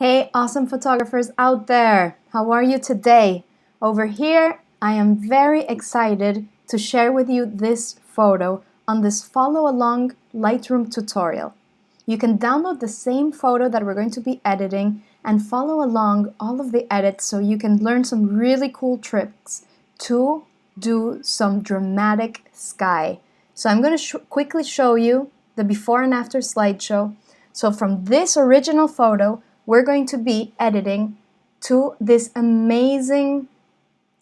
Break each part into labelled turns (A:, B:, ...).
A: Hey, awesome photographers out there! How are you today? Over here, I am very excited to share with you this photo on this follow along Lightroom tutorial. You can download the same photo that we're going to be editing and follow along all of the edits so you can learn some really cool tricks to do some dramatic sky. So I'm going to quickly show you the before and after slideshow. So from this original photo, we're going to be editing to this amazing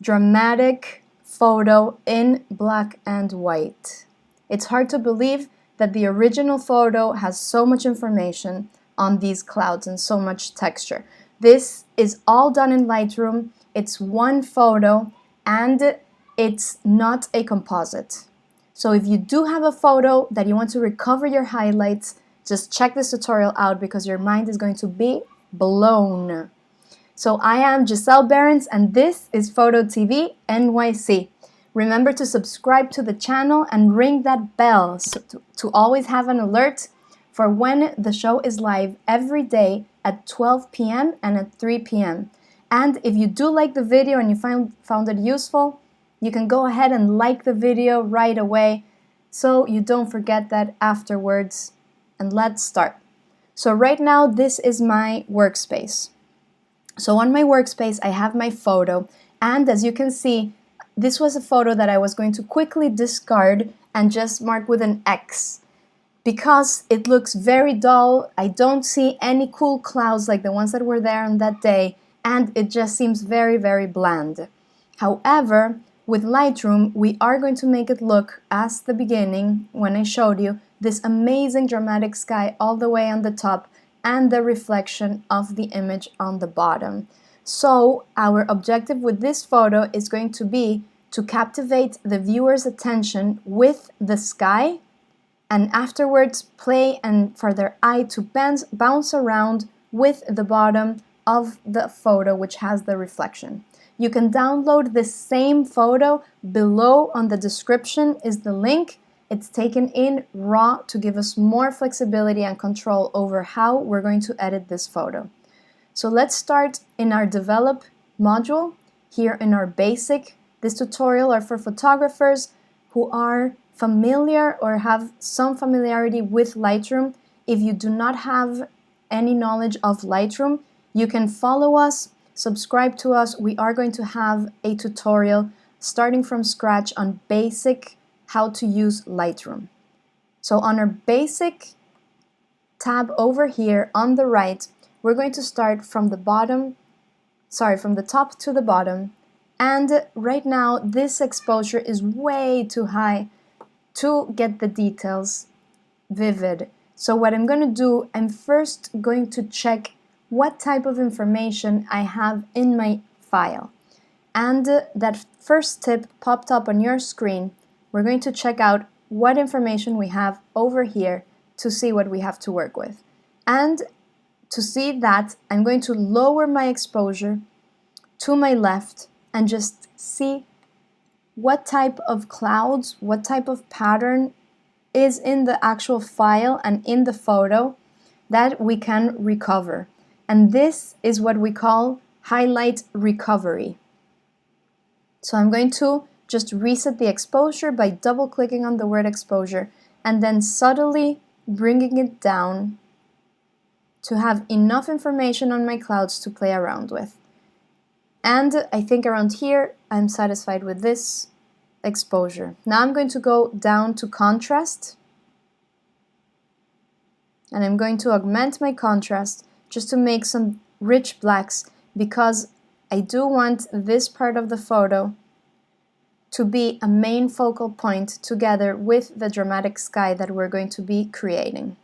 A: dramatic photo in black and white. It's hard to believe that the original photo has so much information on these clouds and so much texture. This is all done in Lightroom. It's one photo and it's not a composite. So if you do have a photo that you want to recover your highlights, just check this tutorial out because your mind is going to be blown. So I am Giselle Behrens and this is Photo TV NYC. Remember to subscribe to the channel and ring that bell to always have an alert for when the show is live every day at 12 p.m. and at 3 p.m. And if you do like the video and you found it useful, you can go ahead and like the video right away so you don't forget that afterwards. And let's start. So right now, this is my workspace. So on my workspace, I have my photo. And as you can see, this was a photo that I was going to quickly discard and just mark with an X because it looks very dull. I don't see any cool clouds like the ones that were there on that day. And it just seems very, very bland. However, with Lightroom, we are going to make it look, as the beginning, when I showed you, this amazing dramatic sky all the way on the top and the reflection of the image on the bottom. So our objective with this photo is going to be to captivate the viewer's attention with the sky and afterwards play and for their eye to bounce around with the bottom of the photo which has the reflection. You can download the same photo. Below on the description is the link. It's taken in RAW to give us more flexibility and control over how we're going to edit this photo. So let's start in our Develop module. Here in our Basic, this tutorial are for photographers who are familiar or have some familiarity with Lightroom. If you do not have any knowledge of Lightroom, you can follow us, subscribe to us. We are going to have a tutorial starting from scratch on basic how to use Lightroom. So on our Basic tab over here on the right, we're going to start from the top to the bottom. And right now, this exposure is way too high to get the details vivid. So what I'm going to do, I'm first going to check what type of information I have in my file. And that first tip popped up on your screen. We're going to check out what information we have over here to see what we have to work with. And to see that, I'm going to lower my exposure to my left and just see what type of clouds, what type of pattern is in the actual file and in the photo that we can recover. And this is what we call highlight recovery. So I'm going to just reset the exposure by double-clicking on the word exposure and then subtly bringing it down to have enough information on my clouds to play around with. And I think around here, I'm satisfied with this exposure. Now I'm going to go down to contrast and I'm going to augment my contrast just to make some rich blacks because I do want this part of the photo to be a main focal point together with the dramatic sky that we're going to be creating.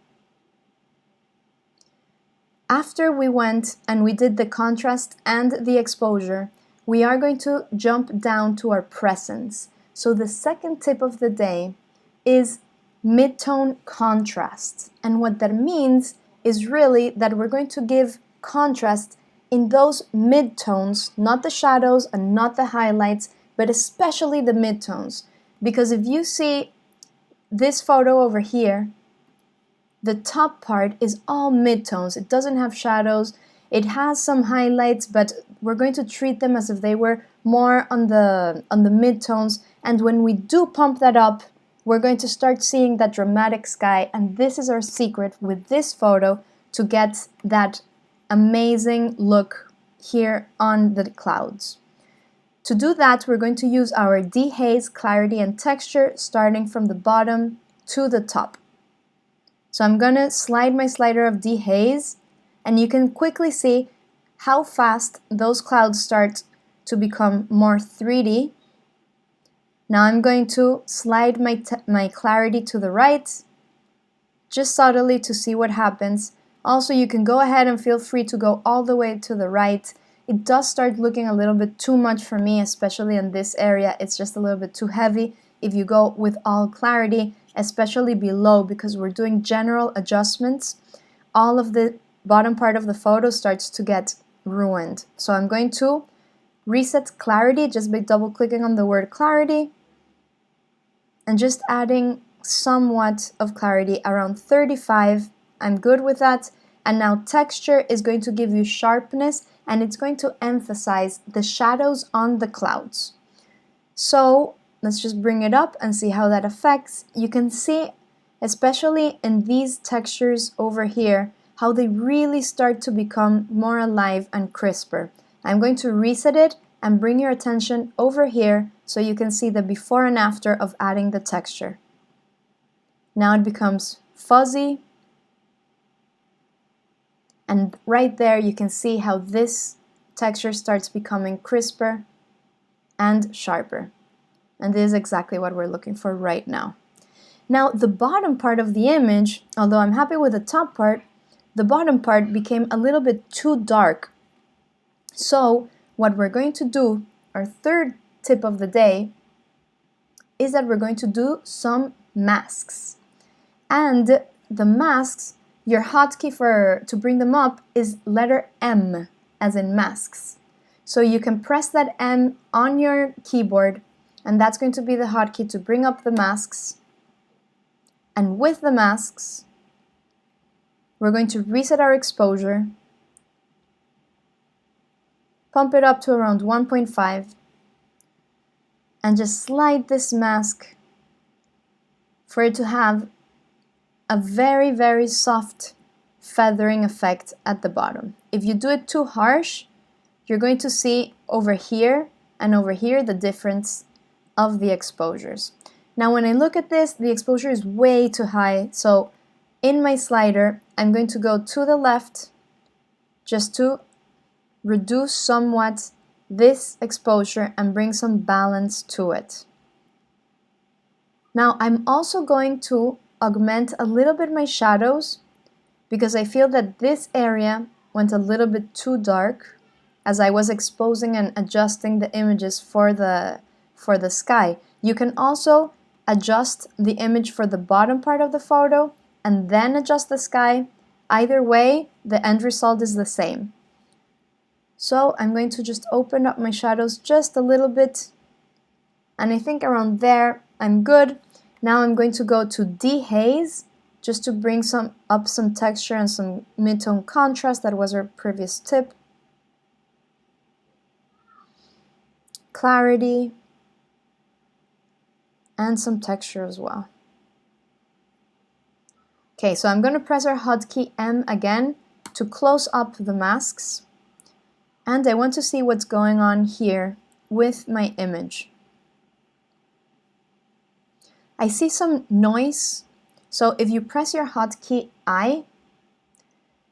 A: After we went and we did the contrast and the exposure, we are going to jump down to our presence. So the second tip of the day is mid-tone contrast. And what that means is really that we're going to give contrast in those mid-tones, not the shadows and not the highlights, but especially the midtones. Because if you see this photo over here, the top part is all midtones. It doesn't have shadows. It has some highlights, but we're going to treat them as if they were more on the midtones. And when we do pump that up, we're going to start seeing that dramatic sky. And this is our secret with this photo to get that amazing look here on the clouds. To do that, we're going to use our dehaze, clarity, and texture starting from the bottom to the top. So I'm going to slide my slider of dehaze, and you can quickly see how fast those clouds start to become more 3D. Now I'm going to slide my clarity to the right, just subtly to see what happens. Also, you can go ahead and feel free to go all the way to the right. It does start looking a little bit too much for me, especially in this area. It's just a little bit too heavy if you go with all clarity, especially below, because we're doing general adjustments. All of the bottom part of the photo starts to get ruined. So I'm going to reset clarity just by double clicking on the word clarity and just adding somewhat of clarity, around 35. I'm good with that. And now texture is going to give you sharpness, and it's going to emphasize the shadows on the clouds. So let's just bring it up and see how that affects. You can see, especially in these textures over here, how they really start to become more alive and crisper. I'm going to reset it and bring your attention over here so you can see the before and after of adding the texture. Now it becomes fuzzy, and right there you can see how this texture starts becoming crisper and sharper. And this is exactly what we're looking for right now. Now the bottom part of the image, although I'm happy with the top part, the bottom part became a little bit too dark. So what we're going to do, our third tip of the day, is that we're going to do some masks. And the masks, your hotkey to bring them up is letter M, as in masks. So you can press that M on your keyboard, and that's going to be the hotkey to bring up the masks. And with the masks, we're going to reset our exposure, pump it up to around 1.5, and just slide this mask for it to have a very, very soft feathering effect at the bottom. If you do it too harsh, you're going to see over here and over here the difference of the exposures. Now when I look at this, the exposure is way too high, so in my slider, I'm going to go to the left just to reduce somewhat this exposure and bring some balance to it. Now I'm also going to augment a little bit my shadows because I feel that this area went a little bit too dark as I was exposing and adjusting the images for the sky. You can also adjust the image for the bottom part of the photo and then adjust the sky. Either way, the end result is the same. So I'm going to just open up my shadows just a little bit, and I think around there I'm good. Now I'm going to go to dehaze just to bring up some texture and some mid-tone contrast. That was our previous tip. Clarity and some texture as well. Okay, so I'm going to press our hotkey M again to close up the masks, and I want to see what's going on here with my image. I see some noise, so if you press your hotkey I,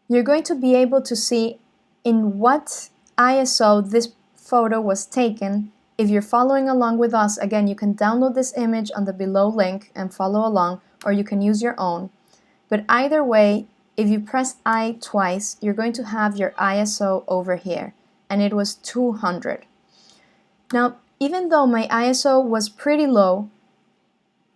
A: you're going to be able to see in what ISO this photo was taken. If you're following along with us, again, you can download this image on the below link and follow along, or you can use your own. But either way, if you press I twice, you're going to have your ISO over here, and it was 200. Now, even though my ISO was pretty low,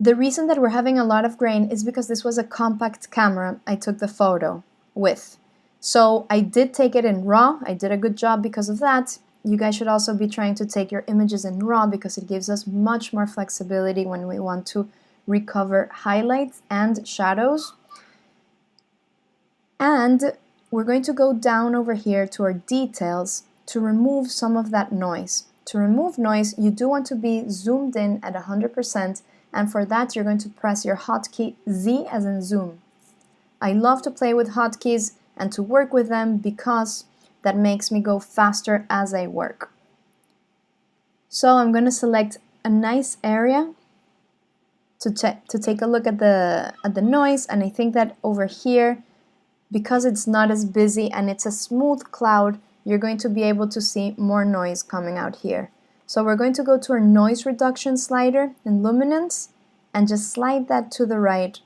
A: the reason that we're having a lot of grain is because this was a compact camera I took the photo with. So I did take it in RAW. I did a good job because of that. You guys should also be trying to take your images in RAW because it gives us much more flexibility when we want to recover highlights and shadows. And we're going to go down over here to our details to remove some of that noise. To remove noise, you do want to be zoomed in at 100%, and for that you're going to press your hotkey Z as in zoom. I love to play with hotkeys and to work with them because that makes me go faster as I work. So I'm going to select a nice area to take a look at the noise, and I think that over here, because it's not as busy and it's a smooth cloud, you're going to be able to see more noise coming out here. So we're going to go to our noise reduction slider in luminance and just slide that to the right.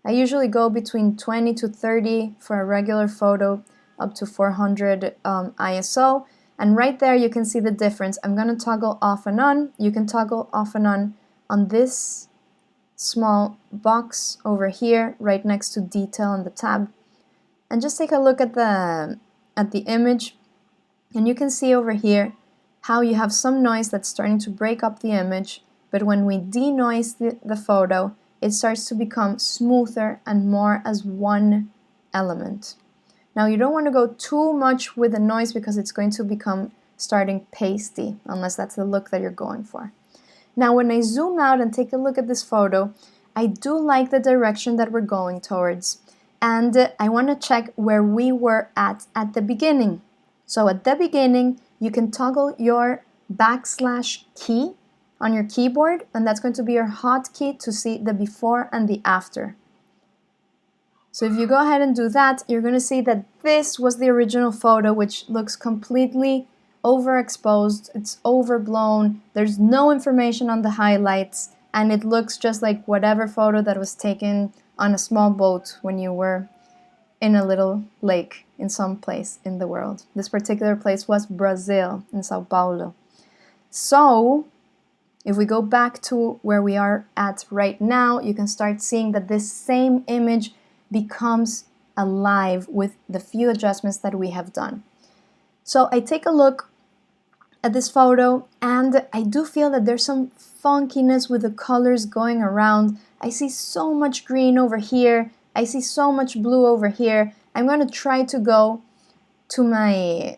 A: I usually go between 20 to 30 for a regular photo, up to 400 ISO, and right there you can see the difference. I'm going to toggle off and on. You can toggle off and on this small box over here right next to detail on the tab, and just take a look at the image, and you can see over here how you have some noise that's starting to break up the image, but when we denoise the photo, it starts to become smoother and more as one element. Now you don't want to go too much with the noise because it's going to become starting pasty, unless that's the look that you're going for. Now when I zoom out and take a look at this photo, I do like the direction that we're going towards, and I want to check where we were at the beginning. So at the beginning, you can toggle your backslash key on your keyboard, and that's going to be your hotkey to see the before and the after. So if you go ahead and do that, you're going to see that this was the original photo, which looks completely overexposed, it's overblown, there's no information on the highlights, and it looks just like whatever photo that was taken on a small boat when you were in a little lake in some place in the world. This particular place was Brazil, in Sao Paulo. So if we go back to where we are at right now, you can start seeing that this same image becomes alive with the few adjustments that we have done. So I take a look at this photo, and I do feel that there's some funkiness with the colors going around. I see so much green over here, I see so much blue over here. I'm going to try to go to my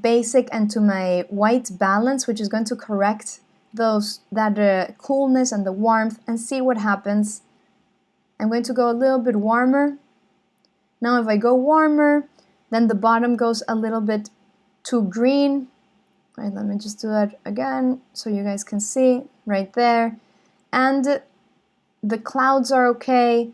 A: basic and to my white balance, which is going to correct that coolness and the warmth, and see what happens. I'm going to go a little bit warmer. Now if I go warmer, then the bottom goes a little bit too green. Right, let me just do that again so you guys can see right there. And the clouds are okay,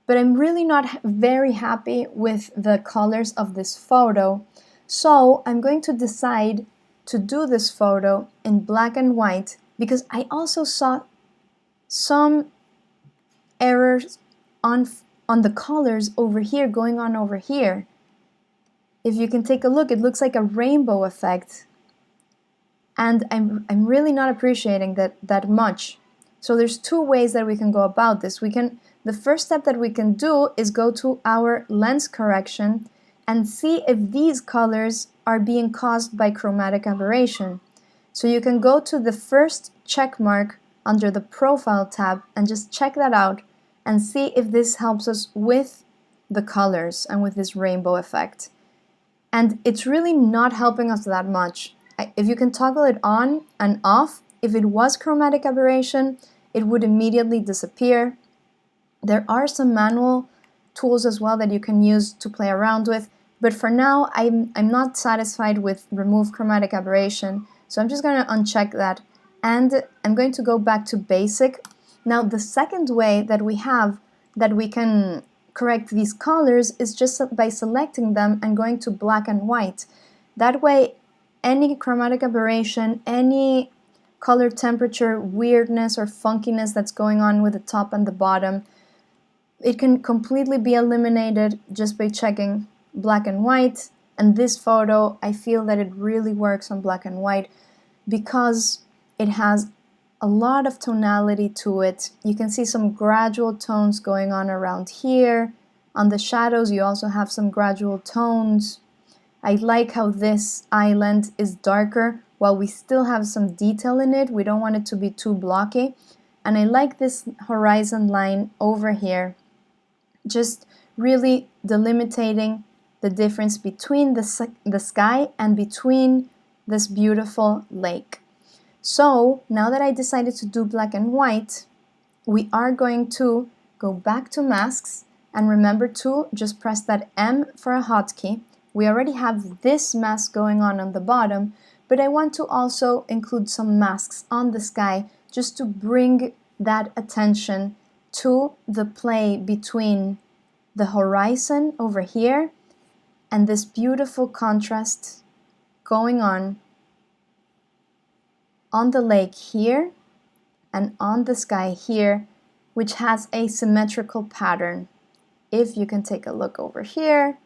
A: but I'm really not very happy with the colors of this photo. So I'm going to decide to do this photo in black and white, because I also saw some errors on the colors over here going on over here. If you can take a look, it looks like a rainbow effect, and I'm really not appreciating that much. So there's two ways that we can go about this. The first step that we can do is go to our lens correction and see if these colors are being caused by chromatic aberration. So you can go to the first check mark under the profile tab and just check that out and see if this helps us with the colors and with this rainbow effect. And it's really not helping us that much. If you can toggle it on and off, if it was chromatic aberration, it would immediately disappear. There are some manual tools as well that you can use to play around with, but for now I'm not satisfied with remove chromatic aberration, so I'm just going to uncheck that, and I'm going to go back to basic. Now the second way that we have that we can correct these colors is just by selecting them and going to black and white. That way any chromatic aberration, any color temperature weirdness or funkiness that's going on with the top and the bottom, it can completely be eliminated just by checking black and white. And this photo, I feel that it really works on black and white because it has a lot of tonality to it. You can see some gradual tones going on around here. On the shadows, you also have some gradual tones. I like how this island is darker while we still have some detail in it. We don't want it to be too blocky. And I like this horizon line over here just really delimiting the difference between the sky and between this beautiful lake. So now that I decided to do black and white, we are going to go back to masks, and remember to just press that M for a hotkey. We already have this mask going on the bottom, but I want to also include some masks on the sky just to bring that attention to the play between the horizon over here and this beautiful contrast going on the lake here and on the sky here, which has a symmetrical pattern. If you can take a look over here,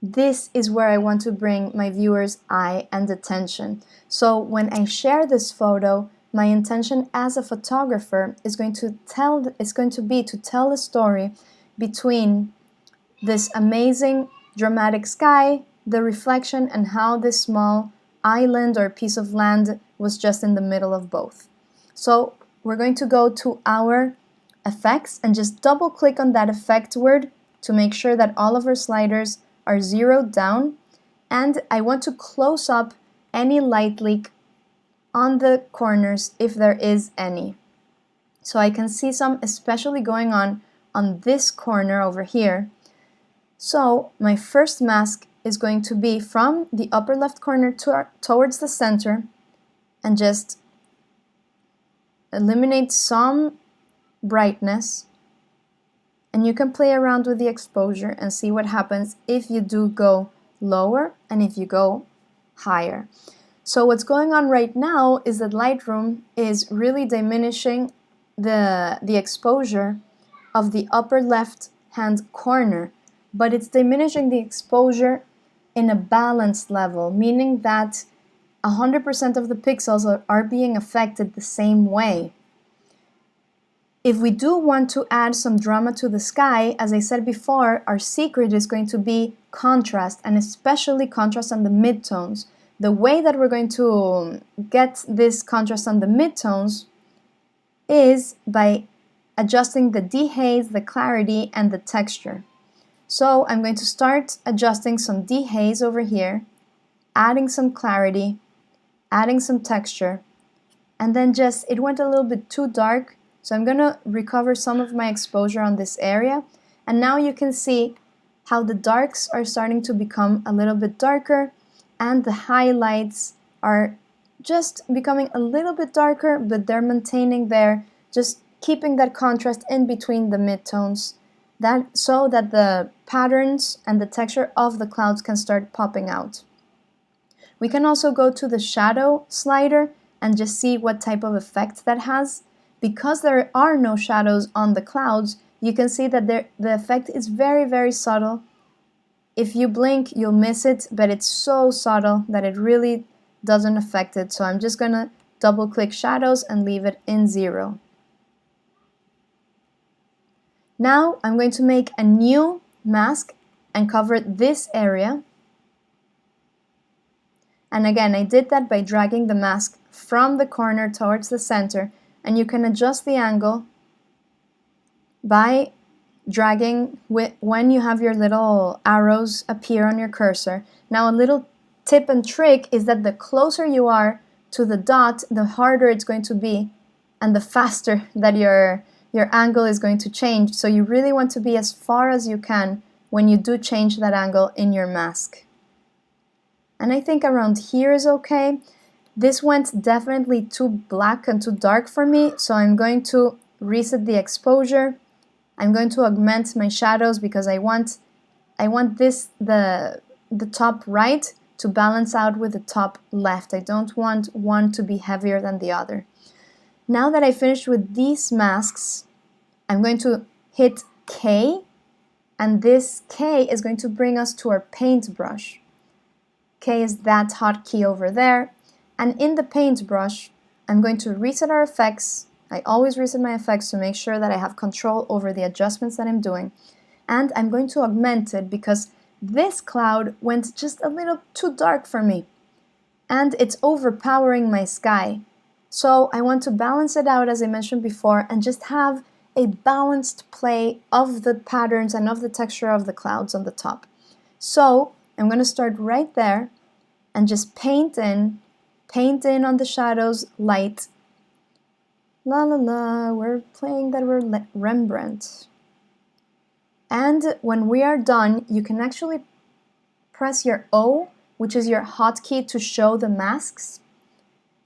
A: this is where I want to bring my viewer's eye and attention. So when I share this photo, my intention as a photographer is going to be to tell a story between this amazing dramatic sky, the reflection, and how this small island or piece of land was just in the middle of both. So we're going to go to our effects and just double click on that effect word to make sure that all of our sliders are zeroed down, and I want to close up any light leak on the corners if there is any. So I can see some especially going on this corner over here. So my first mask is going to be from the upper left corner towards the center, and just eliminate some brightness, and you can play around with the exposure and see what happens if you do go lower and if you go higher. So what's going on right now is that Lightroom is really diminishing the exposure of the upper left hand corner, but it's diminishing the exposure in a balanced level, meaning that 100% of the pixels are being affected the same way. If we do want to add some drama to the sky, as I said before, our secret is going to be contrast, and especially contrast on the midtones. The way that we're going to get this contrast on the midtones is by adjusting the dehaze, the clarity, and the texture. So I'm going to start adjusting some dehaze over here, adding some clarity, adding some texture, and then it went a little bit too dark, so I'm going to recover some of my exposure on this area, and now you can see how the darks are starting to become a little bit darker, and the highlights are just becoming a little bit darker, but they're maintaining just keeping that contrast in between the midtones, so that the patterns and the texture of the clouds can start popping out. We can also go to the shadow slider and just see what type of effect that has. Because there are no shadows on the clouds, you can see that the effect is very, very subtle. If you blink, you'll miss it, but it's so subtle that it really doesn't affect it. So I'm just gonna double click shadows and leave it in 0. Now I'm going to make a new mask and cover this area. And again, I did that by dragging the mask from the corner towards the center, and you can adjust the angle by dragging when you have your little arrows appear on your cursor. Now a little tip and trick is that the closer you are to the dot, the harder it's going to be and the faster that your angle is going to change. So you really want to be as far as you can when you do change that angle in your mask. And I think around here is okay. This went definitely too black and too dark for me, so I'm going to reset the exposure. I'm going to augment my shadows because I want the top right to balance out with the top left. I don't want one to be heavier than the other. Now that I finished with these masks, I'm going to hit K, and this K is going to bring us to our paintbrush. K is that hotkey over there, and in the paintbrush, I'm going to reset our effects. I always reset my effects to make sure that I have control over the adjustments that I'm doing, and I'm going to augment it because this cloud went just a little too dark for me, and it's overpowering my sky. So I want to balance it out, as I mentioned before, and just have a balanced play of the patterns and of the texture of the clouds on the top. So I'm going to start right there and just paint in on the shadows light. La la la, we're playing that we're Rembrandt. And when we are done, you can actually press your O, which is your hotkey to show the masks,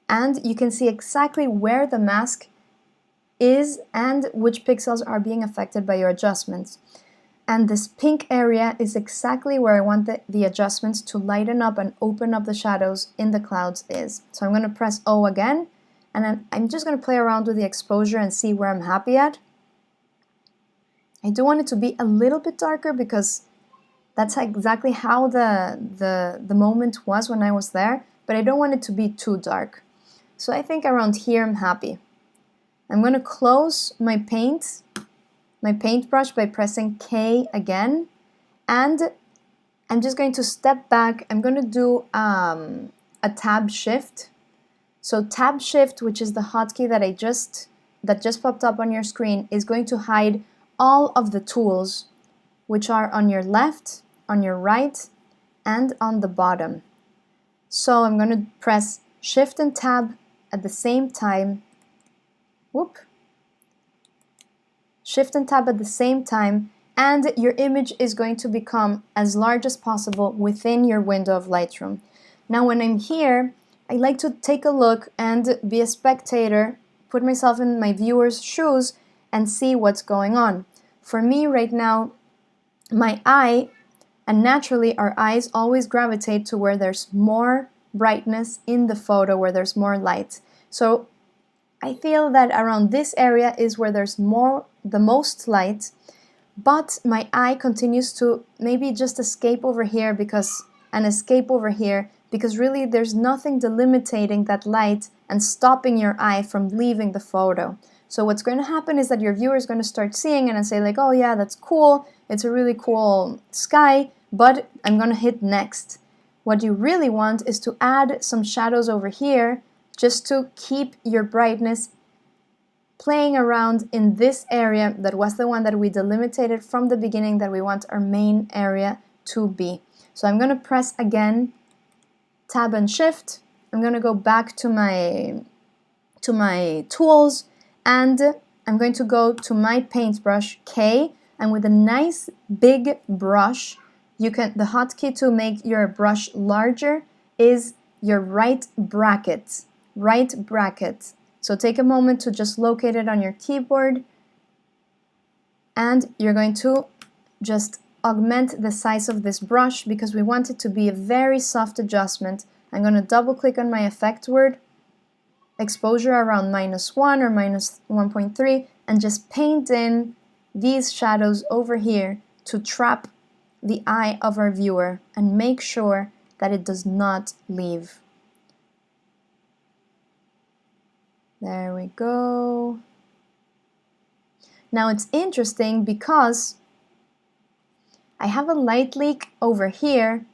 A: and you can see exactly where the mask is and which pixels are being affected by your adjustments. And this pink area is exactly where I want the adjustments to lighten up and open up the shadows in the clouds is. So I'm going to press O again, and then I'm just going to play around with the exposure and see where I'm happy at. I do want it to be a little bit darker because that's exactly how the moment was when I was there, but I don't want it to be too dark. So I think around here I'm happy. I'm going to close my paintbrush by pressing K again, and I'm just going to step back. I'm going to do a tab shift. So tab shift, which is the hotkey that just popped up on your screen, is going to hide all of the tools which are on your left, on your right, and on the bottom. So I'm going to press Shift and Tab at the same time. Whoop. Shift and Tab at the same time, and your image is going to become as large as possible within your window of Lightroom. Now when I'm here, I like to take a look and be a spectator, put myself in my viewer's shoes, and see what's going on. For me right now, my eye, and naturally our eyes always gravitate to where there's more brightness in the photo, where there's more light. So I feel that around this area is where there's the most light, but my eye continues to maybe just escape over here because really there's nothing delimiting that light and stopping your eye from leaving the photo. So what's going to happen is that your viewer is going to start seeing it and say like, oh yeah, that's cool, it's a really cool sky, but I'm going to hit next. What you really want is to add some shadows over here just to keep your brightness playing around in this area that was the one that we delimited from the beginning that we want our main area to be. So I'm going to press again Tab and Shift. I'm going to go back to my tools, and I'm going to go to my paintbrush K, and with a nice big brush, the hotkey to make your brush larger is your right bracket. So take a moment to just locate it on your keyboard, and you're going to just augment the size of this brush because we want it to be a very soft adjustment. I'm going to double click on my effect word, exposure around -1 or -1.3, and just paint in these shadows over here to trap the eye of our viewer and make sure that it does not leave. There we go. Now it's interesting because I have a light leak over here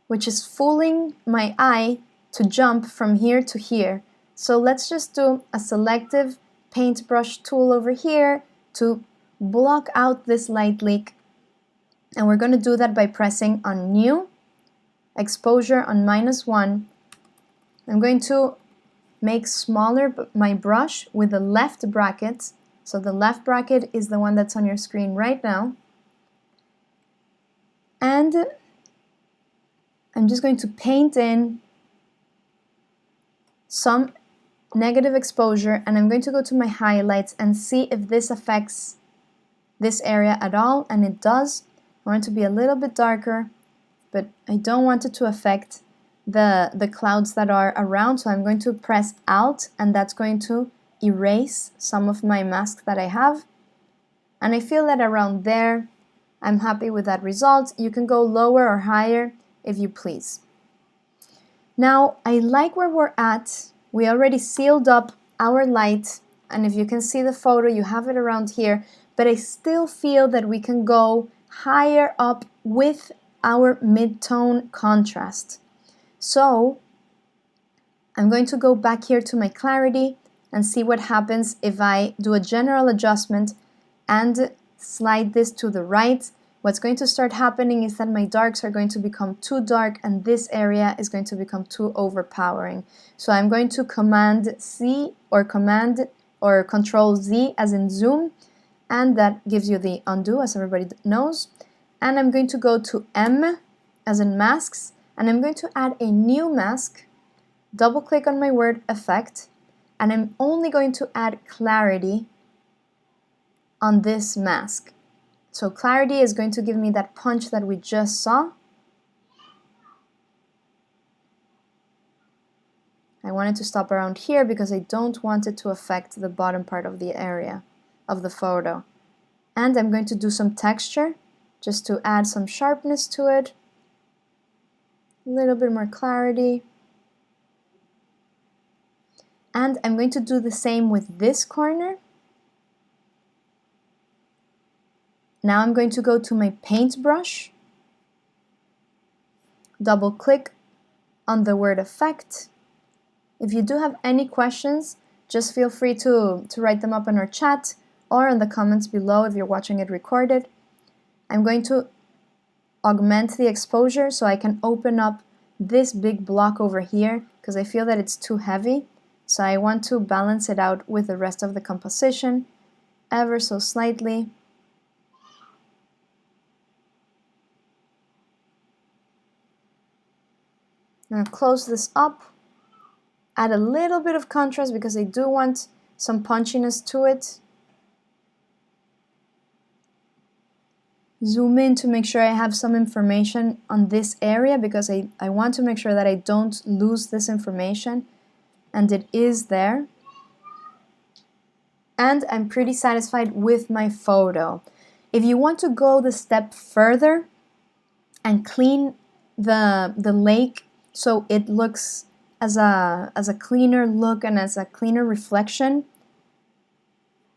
A: which is fooling my eye to jump from here to here. So let's just do a selective paintbrush tool over here to block out this light leak. And we're going to do that by pressing on New, Exposure on -1. I'm going to make smaller my brush with the left bracket. So the left bracket is the one that's on your screen right now. And I'm just going to paint in some negative exposure, and I'm going to go to my highlights and see if this affects this area at all, and it does. I want it to be a little bit darker, but I don't want it to affect the clouds that are around, so I'm going to press Alt, and that's going to erase some of my masks that I have. And I feel that around there, I'm happy with that result. You can go lower or higher if you please. Now, I like where we're at. We already sealed up our light, and if you can see the photo, you have it around here, but I still feel that we can go higher up with our mid-tone contrast. So I'm going to go back here to my clarity and see what happens if I do a general adjustment and slide this to the right, what's going to start happening is that my darks are going to become too dark and this area is going to become too overpowering. So I'm going to Command C or Control Z as in zoom, and that gives you the undo, as everybody knows. And I'm going to go to M as in masks, and I'm going to add a new mask, double click on my word effect, and I'm only going to add clarity on this mask. So clarity is going to give me that punch that we just saw. I wanted to stop around here because I don't want it to affect the bottom part of the area of the photo. And I'm going to do some texture just to add some sharpness to it, a little bit more clarity. And I'm going to do the same with this corner. Now I'm going to go to my paintbrush, double click on the word effect. If you do have any questions, just feel free to write them up in our chat or in the comments below if you're watching it recorded. I'm going to augment the exposure so I can open up this big block over here because I feel that it's too heavy. So I want to balance it out with the rest of the composition ever so slightly. I'm going to close this up, add a little bit of contrast because I do want some punchiness to it. Zoom in to make sure I have some information on this area because I want to make sure that I don't lose this information, and it is there. And I'm pretty satisfied with my photo. If you want to go the step further and clean the lake so it looks as a cleaner look and as a cleaner reflection,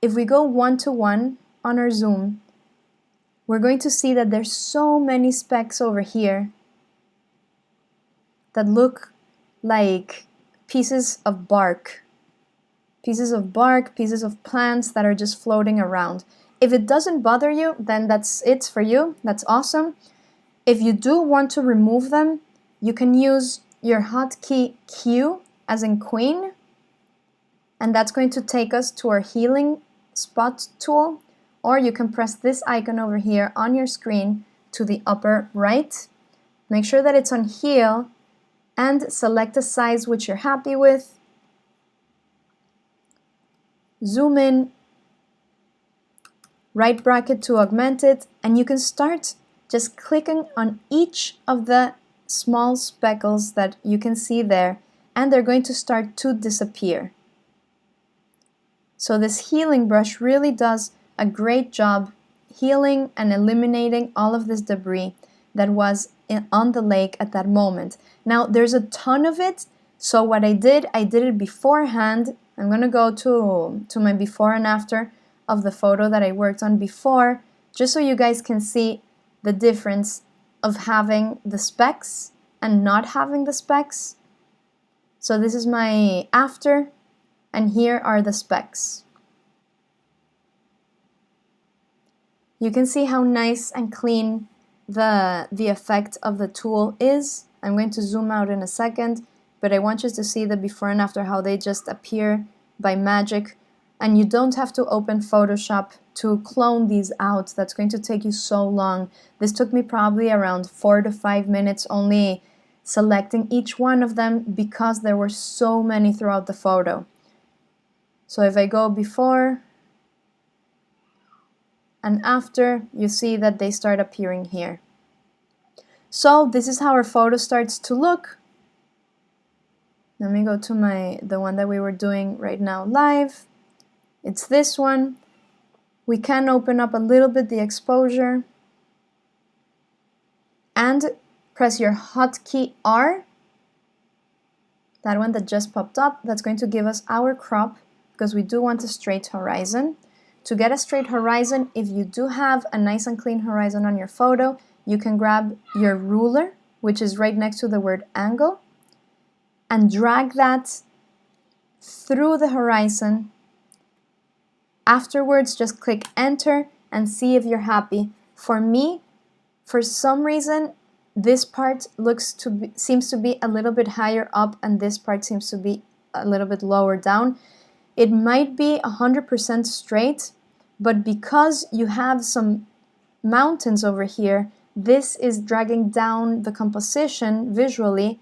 A: if we go 1:1 on our zoom, we're going to see that there's so many specks over here that look like pieces of bark, pieces of plants that are just floating around. If it doesn't bother you, then that's it for you. That's awesome. If you do want to remove them, you can use your hotkey Q as in Queen, and that's going to take us to our healing spot tool, or you can press this icon over here on your screen to the upper right. Make sure that it's on heal and select a size which you're happy with. Zoom in, right bracket to augment it, and you can start just clicking on each of the small speckles that you can see there, and they're going to start to disappear. So this healing brush really does a great job healing and eliminating all of this debris that was on the lake at that moment. Now there's a ton of it, so what I did it beforehand. I'm going to go to my before and after of the photo that I worked on before, just so you guys can see the difference of having the specks and not having the specks. So this is my after, and here are the specks. You can see how nice and clean the effect of the tool is. I'm going to zoom out in a second, but I want you to see the before and after, how they just appear by magic. And you don't have to open Photoshop to clone these out. That's going to take you so long. This took me probably around 4 to 5 minutes only selecting each one of them because there were so many throughout the photo. So if I go before and after, you see that they start appearing here. So this is how our photo starts to look. Let me go to the one that we were doing right now live. It's this one. We can open up a little bit the exposure and press your hotkey R, that one that just popped up. That's going to give us our crop because we do want a straight horizon. To get a straight horizon, if you do have a nice and clean horizon on your photo, you can grab your ruler, which is right next to the word angle, and drag that through the horizon Afterwards, just click enter and see if you're happy. For me, for some reason, this part seems to be a little bit higher up and this part seems to be a little bit lower down. It might be 100% straight, but because you have some mountains over here, this is dragging down the composition visually,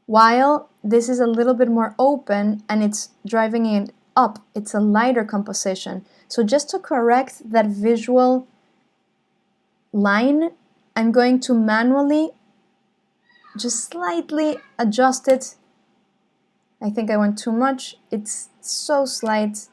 A: while this is a little bit more open and it's driving it up. It's a lighter composition. So just to correct that visual line, I'm going to manually just slightly adjust it. I think I went too much. It's so slight.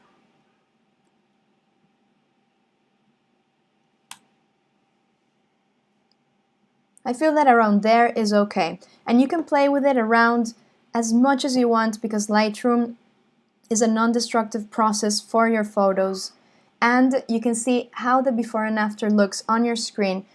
A: I feel that around there is okay. And you can play with it around as much as you want because Lightroom is a non-destructive process for your photos. And you can see how the before and after looks on your screen.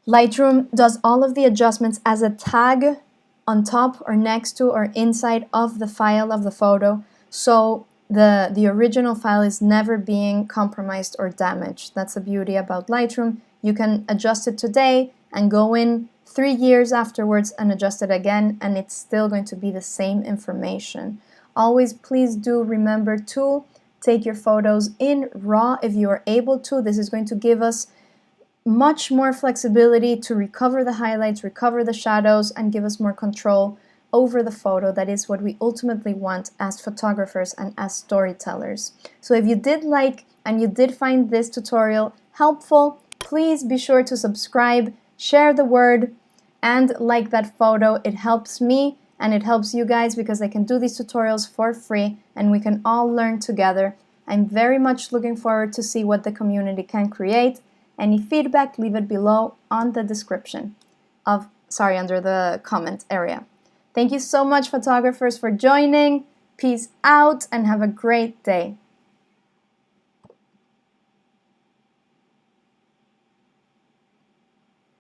A: Lightroom does all of the adjustments as a tag on top or next to or inside of the file of the photo, so the original file is never being compromised or damaged. That's the beauty about Lightroom. You can adjust it today and go in 3 years afterwards and adjust it again, and it's still going to be the same information. Always please do remember to take your photos in RAW if you are able to. This is going to give us much more flexibility to recover the highlights, recover the shadows, and give us more control over the photo. That is what we ultimately want as photographers and as storytellers. So if you did like and you did find this tutorial helpful, please be sure to subscribe, share the word, and like that photo. It helps me and it helps you guys because I can do these tutorials for free and we can all learn together. I'm very much looking forward to see what the community can create. Any feedback, leave it below on the description under the comment area. Thank you so much, photographers, for joining. Peace out and have a great day.